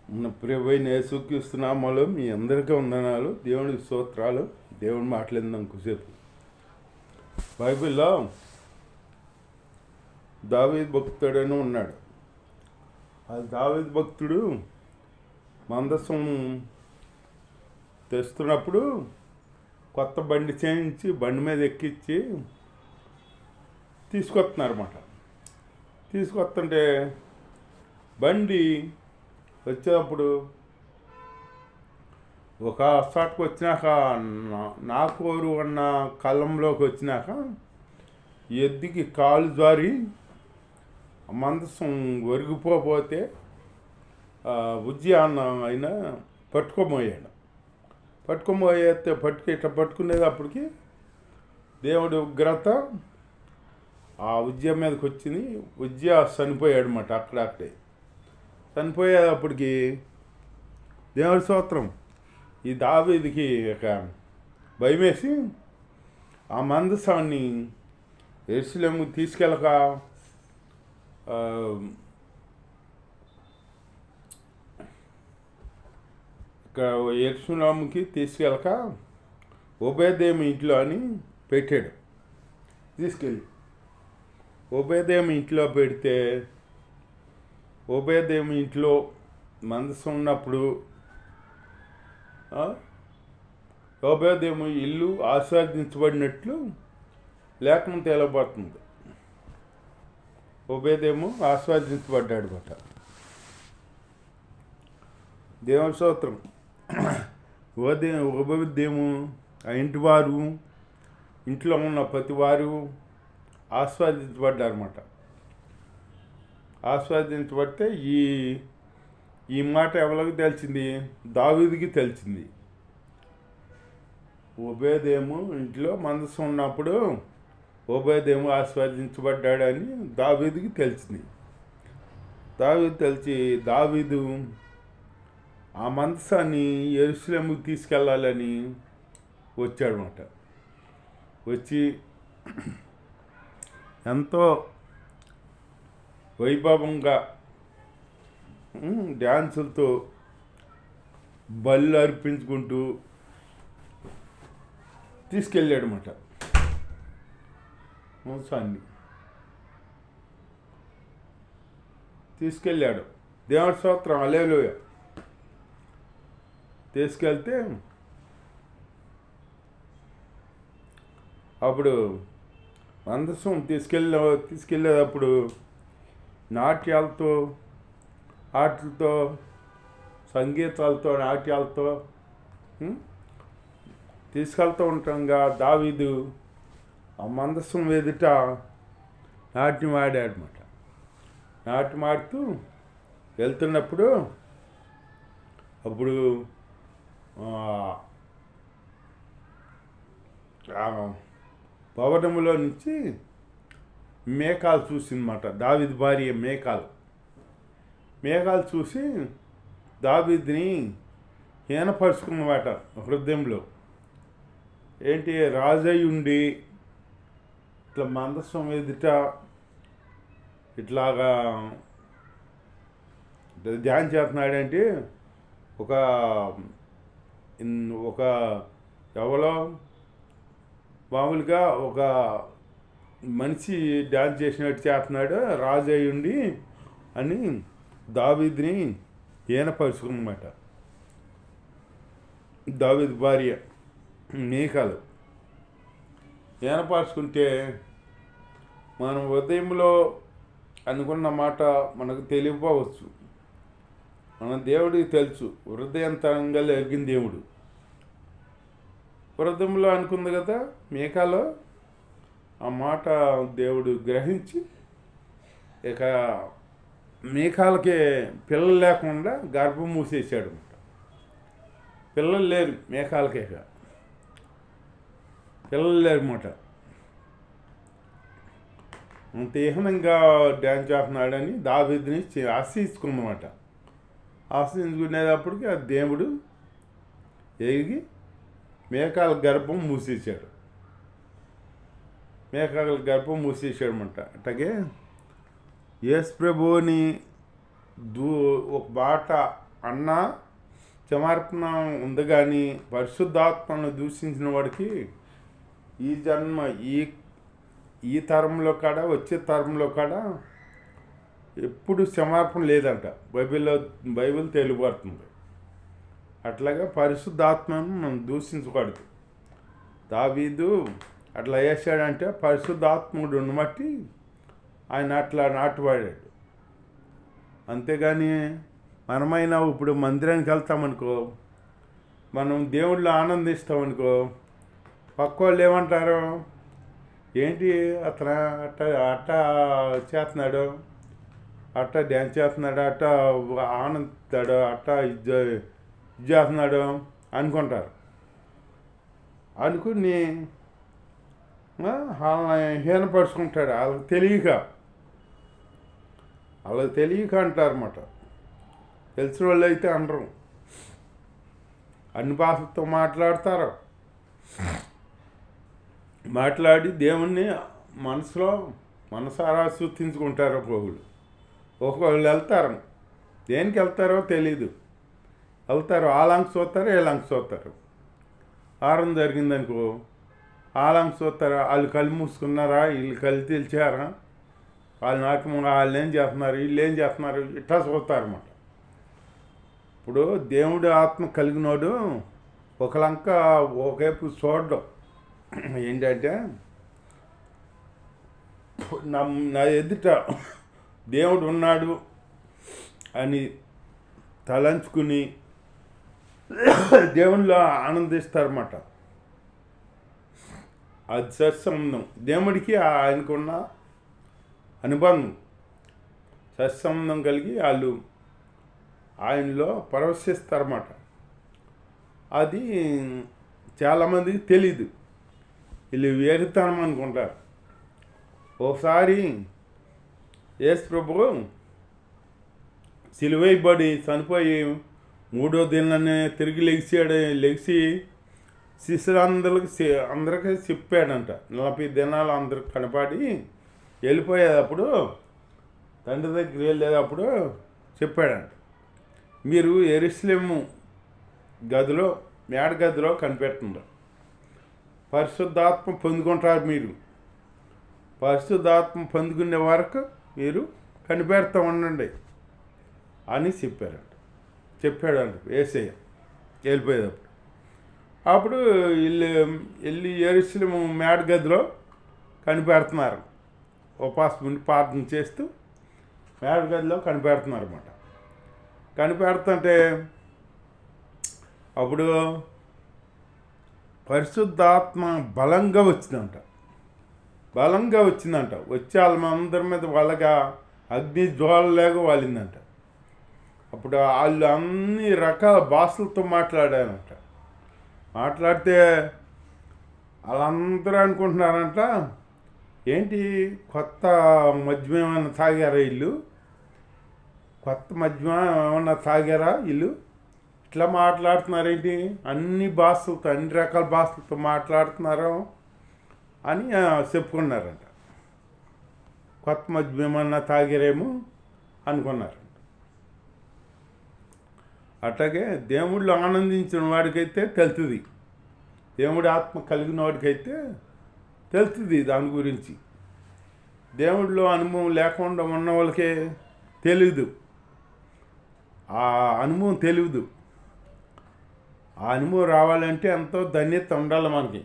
మన ప్రియమైన యేసుక్రీస్తు నామములో మీ అందరికీ వందనాలు. దేవునికి స్తోత్రాలు. దేవుని మాట్లాడిందాం కొద్దిసేపు. బైబిల్లో దావీదు భక్తుడని ఉన్నాడు. ఆ దావీదు భక్తుడు మందసం తెస్తున్నప్పుడు కొత్త బండి చేయించి బండి మీద ఎక్కించి తీసుకొస్తున్నారన్నమాట. తీసుకొస్తుంటే బండి వచ్చేటప్పుడు ఒక చోటకు వచ్చినాక నాకోరు అన్న కళ్ళంలోకి వచ్చినాక ఎద్దుకి కాలు జారి మందసం ఒరిగిపోతే బుజ్జి అన్న ఆయన పట్టుకోబోయాడు. ఇట్లా పట్టుకునేటప్పటికి దేవుడి ఉగ్రత ఆ ఉజ్జయ మీదకి వచ్చింది. ఉజ్జయ చనిపోయాడు అన్నమాట. అక్కడే చనిపోయేటప్పటికి దేవుడి స్తోత్రం, ఈ దావీదుకి ఒక భయమేసి ఆ మందసాన్ని యెరూషలేముకు తీసుకెళ్ళక ఇక్కడ యెరూషలేముకి తీసుకెళ్ళక ఓబేదేము ఇంట్లో అని పెట్టాడు. తీసుకెళ్ళి ఓబేదేము ఇంట్లో పెడితే ఓబేదేము ఇంట్లో మందసం ఉన్నప్పుడు ఓబేదేము ఇల్లు ఆస్వాదించబడినట్లు లేఖనం తేలబడుతుంది. ఓబేదేము ఆస్వాదించబడ్డాడు బట. దేవుని స్తోత్రం. ఓబేదేము ఆ ఇంటి వారు, ఇంట్లో ఉన్న ప్రతి వారు ఆస్వాదించబడ్డారన్నమాట. ఆస్వాదించబడితే ఈ మాట ఎవరికి తెలిసింది? దావీదుకి తెలిసింది. ఓబేదేము ఇంట్లో మందసం ఉన్నప్పుడు ఓబేదేము ఆస్వాదించబడ్డాడని దావీదుకి తెలిసింది. దావీదు ఆ మందసాన్ని యెరూషలేముకి తీసుకెళ్ళాలని వచ్చాడనమాట. వచ్చి ఎంతో వైభవంగా డ్యాన్సులతో బళ్ళు అర్పించుకుంటూ తీసుకెళ్ళాడనమాట మందసాన్ని. తీసుకెళ్ళాడు. దేవుడి స్తోత్రం, హల్లెలూయా. తీసుకెళ్తే అప్పుడు మందసం తీసుకెళ్ళేటప్పుడు నాట్యాలతో, ఆటలతో, సంగీతాలతో, నాట్యాలతో తీసుకెళ్తూ ఉంటాంగా దావీదు ఆ మందసం ఎదుట నాట్యం ఆడాడనమాట. నాట్యం ఆడుతూ వెళ్తున్నప్పుడు అప్పుడు భవనములో నుంచి మేఘాలు చూసిందన్నమాట. దావీదు భార్య మేఘాలు చూసి దావీదుని హీనపరుచుకున్నమాట హృదయంలో. ఏంటి, రాజయ్య ఉండి ఇట్లా మందసం ఎదుట ఇట్లాగా ధ్యానం చేస్తున్నాడంటే ఒక ఎవరో మామూలుగా ఒక మనిషి డ్యాన్స్ చేసినట్టు చేస్తున్నాడు రాజు ఉండి అని దావీదుని హీనపరుచుకున్నమాట. దావీదు భార్య మీకాలు హీనపరుచుకుంటే మనం ఉదయంలో అనుకున్న మాట మనకు తెలియకపోవచ్చు. మన దేవుడికి తెలుసు. హృదయంతరంగా ఎరిగిన దేవుడు. హృదయంలో అనుకుంది కదా మీకాలో, ఆ మాట దేవుడు గ్రహించి ఇక మీకాలకి పిల్లలు లేకుండా గర్భం మూసేసాడు అనమాట. పిల్లలు లేరు మీకాలకి, ఇక పిల్లలు లేరు అన్నమాట. అంత ఏహనంగా డ్యాన్స్ చేస్తున్నాడని దావీదుని ఆశించుకుందన్నమాట. ఆశించుకునేటప్పటికి ఆ దేవుడు ఎరిగి మేకాల గర్భం మూసేశాడు. మూసేసాడనమాట. అట్లాగే యేసు ప్రభువుని ఒక బాట అన్న క్షమార్పణ ఉంది, కానీ పరిశుద్ధాత్మను దూషించిన వాడికి ఈ జన్మ ఈ ఈ తరంలో కాడ వచ్చే తరంలో కాడ ఎప్పుడు క్షమార్పణ లేదంట. బైబిల్ తెలియబడుతుంది. అట్లాగా పరిశుద్ధాత్మను మనం దూషించకూడదు. దావీదు అట్లా వేసాడంటే పరిశుద్ధాత్ముడు బట్టి ఆయన అట్లా నాటువాడాడు. అంతేగాని మనమైనా ఇప్పుడు మందిరానికి వెళ్తామనుకో, మనం దేవుళ్ళు ఆనందిస్తామనుకో, పక్క వాళ్ళు ఏమంటారు, ఏంటి అతను అట్ట అట్ట చేస్తున్నాడు, అట్ట డ్యాన్స్ చేస్తున్నాడు, అట్ట ఆనందిస్తాడు, అట్ట ఇది చేస్తున్నాడు అనుకుంటారు. అనుకుని వాళ్ళని హీనపరుచుకుంటాడు. వాళ్ళకి తెలియక అంటారన్నమాట. తెలిసిన వాళ్ళు అయితే అనరు, అన్ని భాషలతో మాట్లాడతారు. మాట్లాడి దేవుణ్ణి మనసారా సూచించుకుంటారు. ఒక్కొక్కళ్ళు వెళ్తారు, దేనికి వెళ్తారో తెలీదు, వెళ్తారు ఆలంకి చూస్తారు, ఏలంకి చూస్తారు. ఆరం జరిగిందనుకో ఆలంకి చూస్తారు, వాళ్ళు కళ్ళు మూసుకున్నారా, వీళ్ళు కళ్ళు తెలిచారా, వాళ్ళు వాళ్ళు ఏం చేస్తున్నారు, వీళ్ళు ఏం చేస్తున్నారు, ఇట్లా చూస్తారన్నమాట. ఇప్పుడు దేవుడు ఆత్మ కలిగినోడు ఒకలంక ఒకవైపు చూడడం ఏంటంటే, నా ఎదుట దేవుడు ఉన్నాడు అని తలంచుకుని దేవునిలో ఆనందిస్తారన్నమాట. అది సత్సంబంధం. దేవుడికి ఆయనకున్న అనుబంధం సత్సంబంధం కలిగి వాళ్ళు ఆయనలో పరవశిస్తారన్నమాట. అది చాలామందికి తెలీదు, వీళ్ళు వేరుతనం అనుకుంటారు. ఒకసారి యేసు ప్రభువు సిలువైబడి చనిపోయి 3వ దినాన్ని తిరిగి లెగిసి అందరికీ చెప్పాడంట. 40 దినాలు అందరికి కనపడి వెళ్ళిపోయేటప్పుడు, తండ్రి దగ్గర వెళ్ళేటప్పుడు చెప్పాడంట, మీరు యెరూషలేము గదిలో మేడ గదిలో కనిపెట్టున్నారు, పరిశుద్ధాత్మ పొందుకుంటారు, మీరు పరిశుద్ధాత్మ పొందుకునే వరకు మీరు కనిపెడతా ఉండండి అని చెప్పాడంట యేసయ్య వెళ్ళిపోయేటప్పుడు. అప్పుడు వెళ్ళి యెరూషలేము మేడ గదిలో కనిపెడుతున్నారు, ఉపాసం ఉండి ప్రార్థన చేస్తూ మేడ గదిలో కనిపెడుతున్నారు అన్నమాట. కనిపెడుతుంటే అప్పుడు పరిశుద్ధాత్మ బలంగా వచ్చిందంట. వచ్చి వాళ్ళందరి మీద వాళ్ళగా అగ్ని జ్వాలలాగా వాలిందంట. అప్పుడు వాళ్ళు అన్ని రకాల భాషలతో మాట్లాడారంట. మాట్లాడితే వాళ్ళందరూ అనుకుంటున్నారంట, ఏంటి కొత్త మద్యం ఏమైనా తాగారా వీళ్ళు, వీళ్ళు ఇట్లా మాట్లాడుతున్నారేంటి, అన్ని రకాల భాషలతో మాట్లాడుతున్నారు అని చెప్పుకున్నారంట. కొత్త మద్యం ఏమన్నా తాగారేమో అనుకున్నారంట. అట్లాగే దేవుళ్ళు ఆనందించిన వాడికైతే తెలుస్తుంది, దేవుడి ఆత్మ కలిగిన వాడికైతే తెలుస్తుంది దాని గురించి. దేవుడిలో అనుభవం లేకుండా ఉన్న వాళ్ళకే తెలియదు, ఆ అనుభవం తెలియదు. ఆ అనుభవం రావాలంటే ఎంతో ధన్యత ఉండాలి మనకి.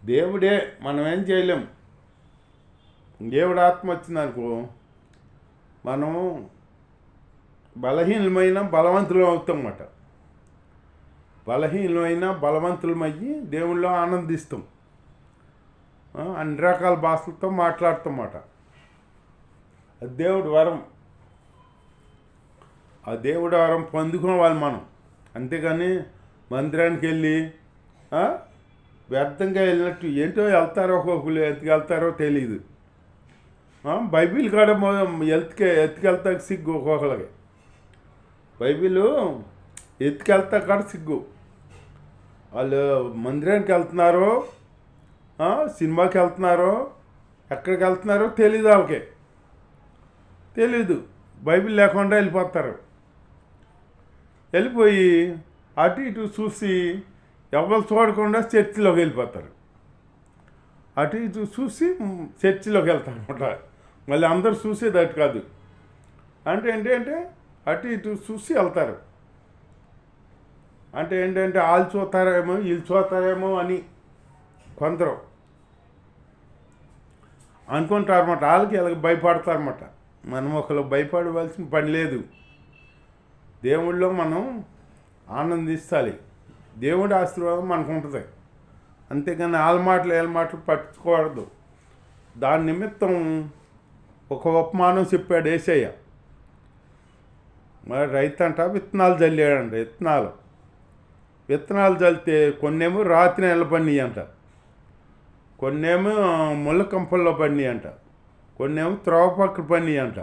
దేవుడే, మనం ఏం చేయలేం. దేవుడు ఆత్మ వచ్చిందనుకో మనము బలహీనమైన బలవంతులం అవుతామన్నమాట. బలహీనమైన బలవంతులమయ్యి దేవుళ్ళో ఆనందిస్తాం, అన్ని రకాల భాషలతో మాట్లాడుతామన్నమాట. అది దేవుడి వరం. ఆ దేవుడి వరం పొందుకోవాలి మనం. అంతేగాని మందిరానికి వెళ్ళి వ్యర్థంగా వెళ్ళినట్టు ఏంటో వెళ్తారో, ఒక్కొక్కరు ఎత్తుకు వెళ్తారో తెలియదు. బైబిల్ కాడ ఎత్తుకెళ్తాక సిగ్గు ఒక్కొక్కరికి. బైబిల్ ఎత్తుకెళ్తా కాడ సిగ్గు. వాళ్ళు మందిరానికి వెళ్తున్నారో, సినిమాకి వెళ్తున్నారో, ఎక్కడికి వెళ్తున్నారో తెలీదు, వాళ్ళకి తెలీదు. బైబిల్ లేకుండా వెళ్ళిపోతారు. వెళ్ళిపోయి అటు ఇటు చూసి ఎవరు చూడకుండా చర్చిలోకి వెళ్ళిపోతారు. అటు ఇటు చూసి చర్చిలోకి వెళ్తారు అనమాట. మళ్ళీ అందరు చూసేది అటు కాదు. అంటే ఏంటంటే అటు ఇటు చూసి వెళ్తారు. అంటే ఏంటంటే వాళ్ళు చూస్తారేమో వీళ్ళు చూస్తారేమో అని కొందరు అనుకుంటారన్నమాట. వాళ్ళకి ఇలా భయపడతారన్నమాట. మనం ఒకరు భయపడవలసిన పని లేదు. దేవుళ్ళో మనం ఆనందించాలి. దేవుడి ఆశీర్వాదం మనకు ఉంటుంది. అంతేగాని వాళ్ళ మాటలు పట్టుకోకూడదు. దాని నిమిత్తం ఒక ఉపమానం చెప్పాడు యేసయ్య. మరి రైతు అంట విత్తనాలు చల్లాడంట. విత్తనాలు చల్లితే కొన్నేమో రాత్రి నెల పడినాయి అంట, కొన్నేమో ముళ్ళ కంపల్లో పడినాయి అంట, కొన్నేమో త్రోవ పక్కన పడినాయి అంట,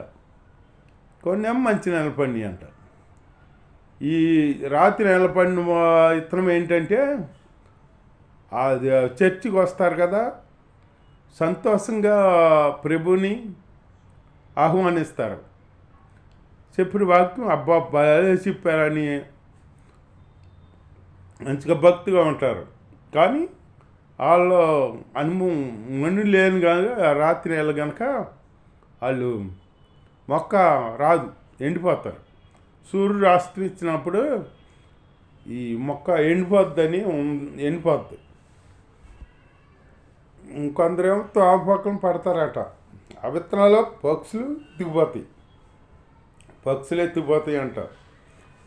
కొన్నేమో మంచి నెల పడినాయి అంట. ఈ రాత్రి నెల పడిన విత్తనం ఏంటంటే అది చర్చికి వస్తారు కదా, సంతోషంగా ప్రభుని ఆహ్వానిస్తారు. చెప్పిన వాక్యం అబ్బా బాగా చెప్పారని మంచిగా భక్తిగా ఉంటారు. కానీ వాళ్ళు అనుభవం మన్ను లేని కనుక రాత్రి నెల కనుక వాళ్ళు మొక్క రాదు, ఎండిపోతారు. సూర్యుడు అస్తమించినప్పుడు ఈ మొక్క ఎండిపోద్ది. ఇంకొందరేమో తోపక్కన పడతారట. ఆ విత్తనాలు పక్షులు ఎత్తిపోతాయి అంట.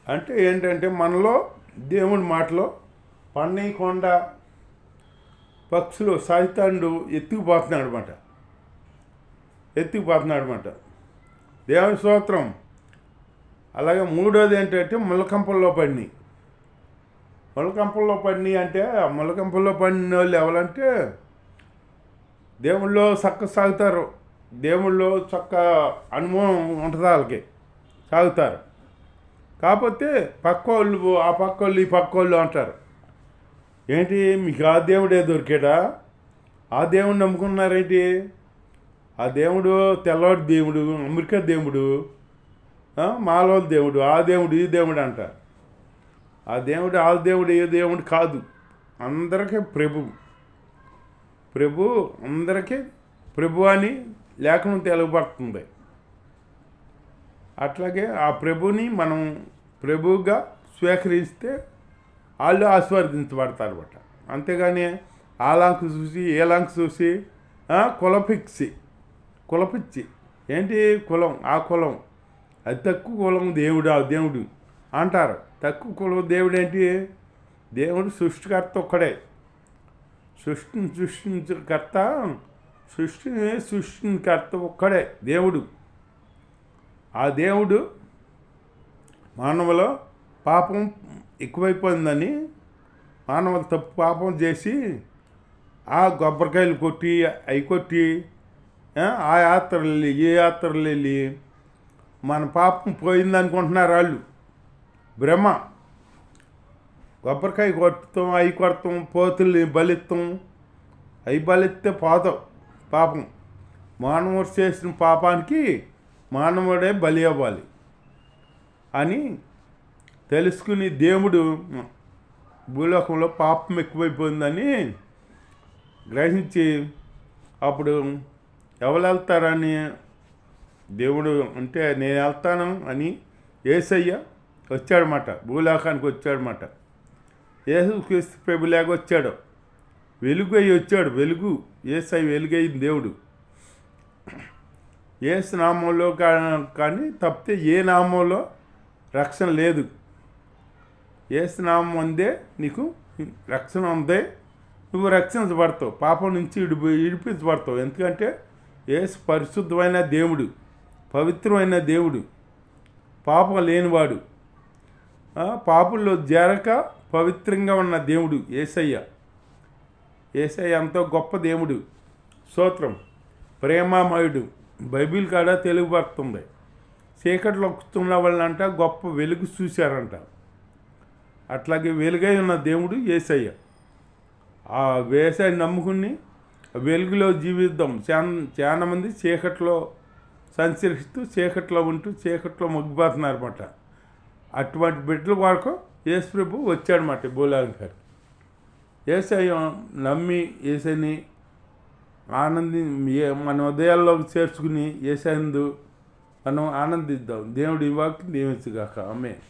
అంటే ఏంటంటే మనలో దేవుడి మాటలో పన్నీయకుండా పక్షులు సైతానుడు ఎత్తుకుపోతున్నాడు అనమాట. దేవుని స్తోత్రం. అలాగే మూడోది ఏంటంటే ముళ్ళకంపల్లో పడినాయి అంటే ముళ్ళకంపల్లో పడిన వాళ్ళు ఎవరంటే దేవుళ్ళో చక్క సాగుతారు. దేవుళ్ళో చక్క అనుభవం ఉంటుంది, వాళ్ళకి సాగుతారు. కాకపోతే పక్కోళ్ళు ఈ పక్కోళ్ళు అంటారు, ఏంటి మీకు ఆ దేవుడే దొరికాడా, ఆ దేవుడు నమ్ముకున్నారేంటి, ఆ దేవుడు తెల్లవాడి దేవుడు, అమెరికా దేవుడు, మాలో దేవుడు, ఆ దేవుడు ఈ దేవుడు అంటారు. ఆ దేవుడు ఆ దేవుడు ఏ దేవుడు కాదు, అందరికీ ప్రభు అందరికీ ప్రభు అని లేఖనం తెలుపబడుతుంది. అట్లాగే ఆ ప్రభుని మనం ప్రభువుగా స్వీకరిస్తే వాళ్ళు ఆశీర్వదించబడతారు అన్నమాట. అంతేగాని ఆలాంకు చూసి ఏలాంకు చూసి కులపిచ్చి ఏంటి కులం, ఆ కులం అది తక్కువ కులం దేవుడు అంటారు. తక్కువ కులం దేవుడు ఏంటి? దేవుడు సృష్టికర్త ఒక్కడే. సృష్టికర్త ఒక్కడే దేవుడు. ఆ దేవుడు మానవులో పాపం ఎక్కువైపోయిందని మానవులు తప్పు పాపం చేసి ఆ కొబ్బరికాయలు కొట్టి ఆ యాత్రలు వెళ్ళి మన పాపం పోయిందనుకుంటున్నారు వాళ్ళు. భ్రమ. కొబ్బరికాయ కొడతాం, అవి కొడతాం, పోతుల్ని బలిస్తాం, అవి బలిస్తే పోతాం పాపం. మానవుడు చేసిన పాపానికి మానవుడే బలి అవ్వాలి అని తెలుసుకుని దేవుడు భూలోకంలో పాపం ఎక్కువైపోయిందని గ్రహించి అప్పుడు ఎవరు వెళ్తారని దేవుడు అంటే నేను వెళ్తాను అని యేసయ్య వచ్చాడనమాట, భూలోకానికి వచ్చాడనమాట. యేసుక్రీస్తు ప్రభులాగా వచ్చాడు, వెలుగు అయ్యి వచ్చాడు. యేసయ్య వెలుగైన దేవుడు. యేసు నామంలో కానీ తప్పితే ఏ నామంలో రక్షణ లేదు. యేసు నామం అందే నీకు రక్షణ ఉందే, నువ్వు రక్షించబడతావు, పాపం నుంచి విడిపించబడతావు. ఎందుకంటే యేసు పరిశుద్ధమైన దేవుడు, పవిత్రమైన దేవుడు, పాపం లేనివాడు, పాపుల్లో చేరక పవిత్రంగా ఉన్న దేవుడు యేసయ్య. ఎంతో గొప్ప దేవుడు. స్తోత్రం. ప్రేమామయుడు. బైబిల్ కాడ తెలుగుపడుతుంది. చీకట్లో వస్తున్న వాళ్ళంట గొప్ప వెలుగు చూశారంట. అట్లాగే వెలుగై ఉన్న దేవుడు యేసయ్య. ఆ యేసయ్య నమ్ముకుని వెలుగులో జీవిద్దాం. చాలా మంది చీకట్లో సంచరిస్తూ చీకట్లో ఉంటూ చీకట్లో మగ్గిపోతున్నారు అన్నమాట. అటువంటి బిడ్డల కొరకు యేసు ప్రభు వచ్చాడన్నమాట భూలోకం గారు. యేసయ్య నమ్మి యేసని మన ఉదయాల్లోకి చేర్చుకుని యేసందు మనం ఆనందిద్దాం. దేవుడి వాక్యం దీవించుగాక. ఆమేన్.